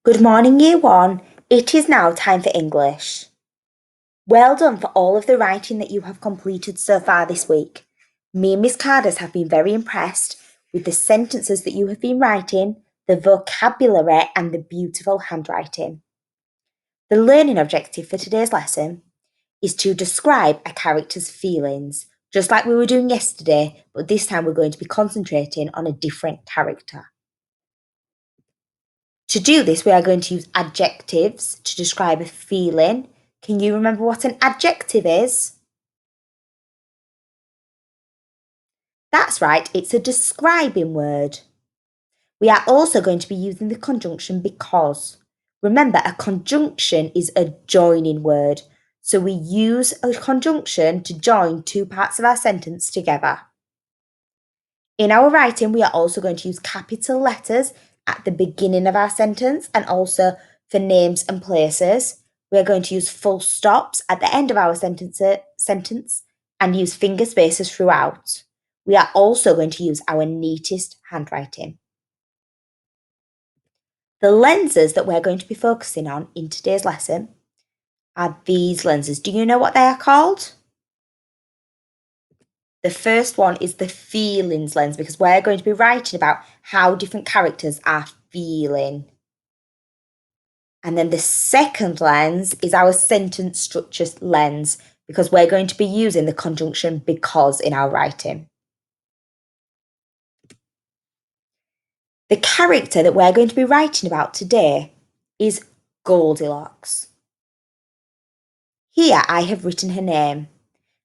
Good morning, Year 1. It is now time for English. Well done for all of the writing that you have completed so far this week. Me and Miss Carders have been very impressed with the sentences that you have been writing, the vocabulary, and the beautiful handwriting. The learning objective for today's lesson is to describe a character's feelings, just like we were doing yesterday, but this time we're going to be concentrating on a different character. To do this, we are going to use adjectives to describe a feeling. Can you remember what an adjective is? That's right, it's a describing word. We are also going to be using the conjunction because. Remember, a conjunction is a joining word, so we use a conjunction to join two parts of our sentence together. In our writing, we are also going to use capital letters at the beginning of our sentence and also for names and places. We are going to use full stops at the end of our sentence and use finger spaces throughout. We are also going to use our neatest handwriting. The lenses that we're going to be focusing on in today's lesson are these lenses. Do you know what they are called? The first one is the feelings lens because we're going to be writing about how different characters are feeling. And then the second lens is our sentence structure lens because we're going to be using the conjunction because in our writing. The character that we're going to be writing about today is Goldilocks. Here I have written her name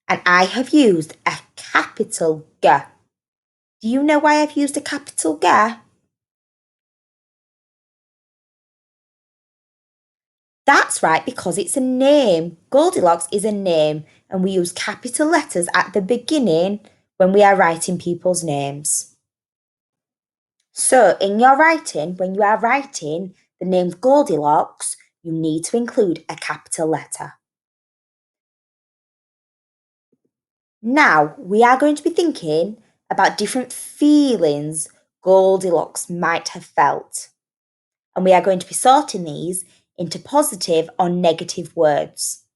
and I have used a capital G. Do you know why I've used a capital G? That's right, because it's a name. Goldilocks is a name, and we use capital letters at the beginning when we are writing people's names. So, in your writing, when you are writing the name Goldilocks, you need to include a capital letter. Now, we are going to be thinking about different feelings Goldilocks might have felt. And we are going to be sorting these into positive or negative words.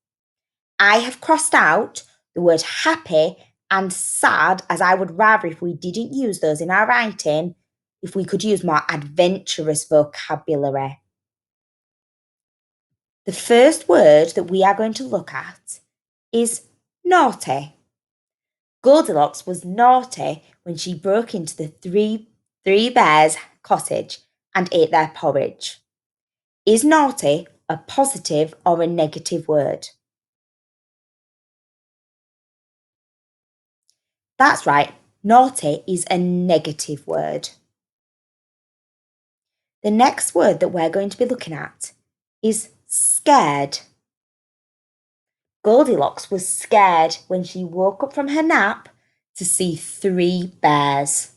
I have crossed out the word happy and sad as I would rather if we didn't use those in our writing, if we could use more adventurous vocabulary. The first word that we are going to look at is naughty. Goldilocks was naughty when she broke into the three bears' cottage and ate their porridge. Is naughty a positive or a negative word? That's right, naughty is a negative word. The next word that we're going to be looking at is scared. Goldilocks was scared when she woke up from her nap to see 3 bears.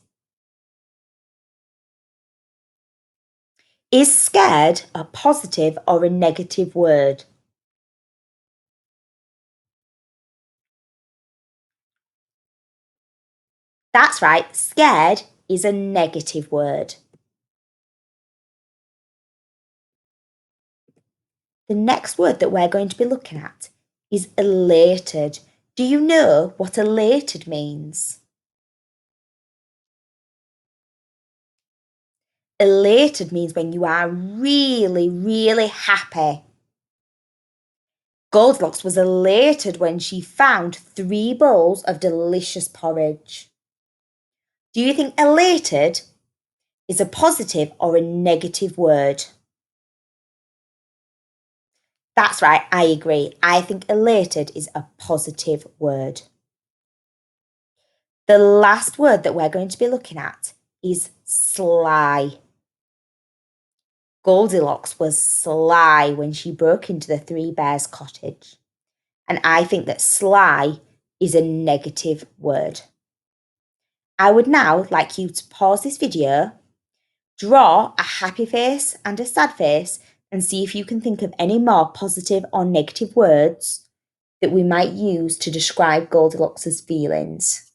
Is scared a positive or a negative word? That's right, scared is a negative word. The next word that we're going to be looking at is elated. Do you know what elated means? Elated means when you are really, really happy. Goldilocks was elated when she found 3 bowls of delicious porridge. Do you think elated is a positive or a negative word? That's right, I agree. I think elated is a positive word. The last word that we're going to be looking at is sly. Goldilocks was sly when she broke into the 3 bears' cottage. And I think that sly is a negative word. I would now like you to pause this video, draw a happy face and a sad face, and see if you can think of any more positive or negative words that we might use to describe Goldilocks' feelings.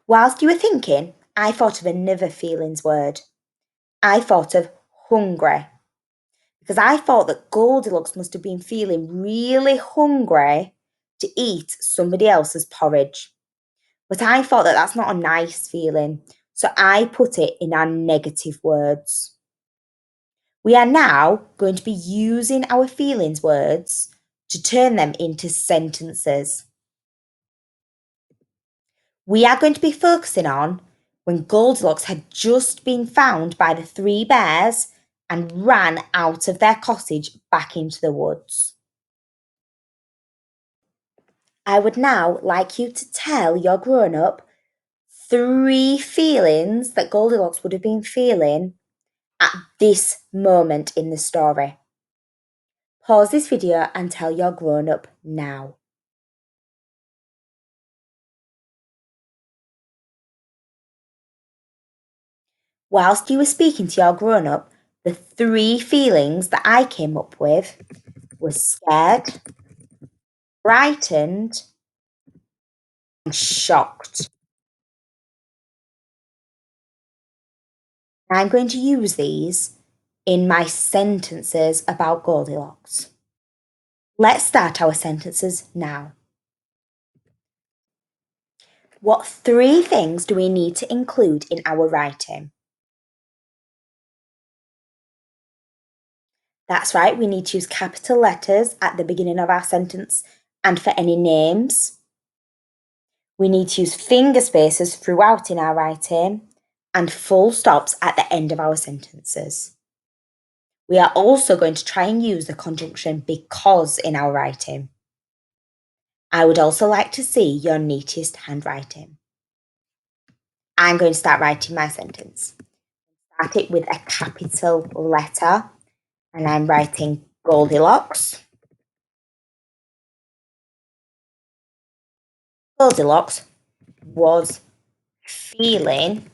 Whilst you were thinking, I thought of another feelings word. I thought of hungry, because I thought that Goldilocks must have been feeling really hungry to eat somebody else's porridge. But I thought that that's not a nice feeling, so I put it in our negative words. We are now going to be using our feelings words to turn them into sentences. We are going to be focusing on when Goldilocks had just been found by the three bears and ran out of their cottage back into the woods. I would now like you to tell your grown up 3 feelings that Goldilocks would have been feeling at this moment in the story. Pause this video and tell your grown up now. Whilst you were speaking to your grown up, the 3 feelings that I came up with were scared, frightened, and shocked. I'm going to use these in my sentences about Goldilocks. Let's start our sentences now. What 3 things do we need to include in our writing? That's right, we need to use capital letters at the beginning of our sentence and for any names. We need to use finger spaces throughout in our writing and full stops at the end of our sentences. We are also going to try and use the conjunction because in our writing. I would also like to see your neatest handwriting. I'm going to start writing my sentence. Start it with a capital letter, and I'm writing Goldilocks. Goldilocks was feeling.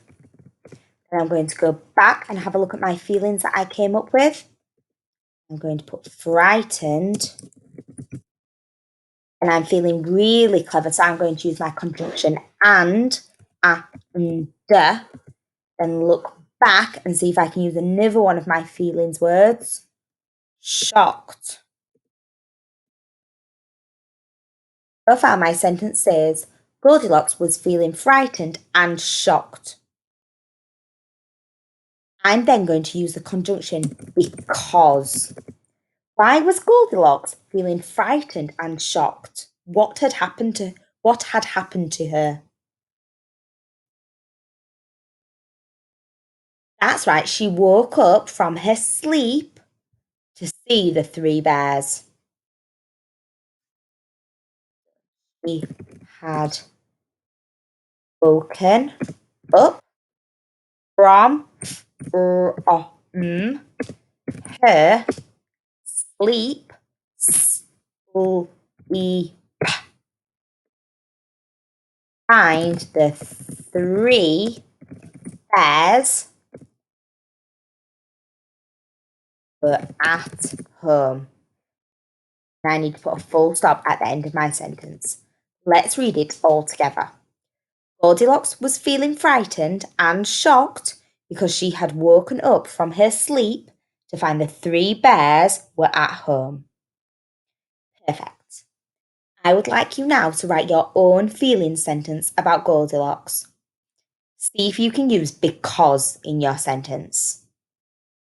And I'm going to go back and have a look at my feelings that I came up with. I'm going to put frightened. And I'm feeling really clever, so I'm going to use my conjunction and, then look back and see if I can use another one of my feelings words. Shocked. So far, my sentence says Goldilocks was feeling frightened and shocked. I'm then going to use the conjunction because. Why was Goldilocks feeling frightened and shocked? What had happened to her? That's right, she woke up from her sleep to see the 3 bears. She had woken up from her sleep. Sleep. Find the 3 bears were at home. And I need to put a full stop at the end of my sentence. Let's read it all together. Goldilocks was feeling frightened and shocked because she had woken up from her sleep to find the 3 bears were at home. Perfect. I would like you now to write your own feeling sentence about Goldilocks. See if you can use because in your sentence.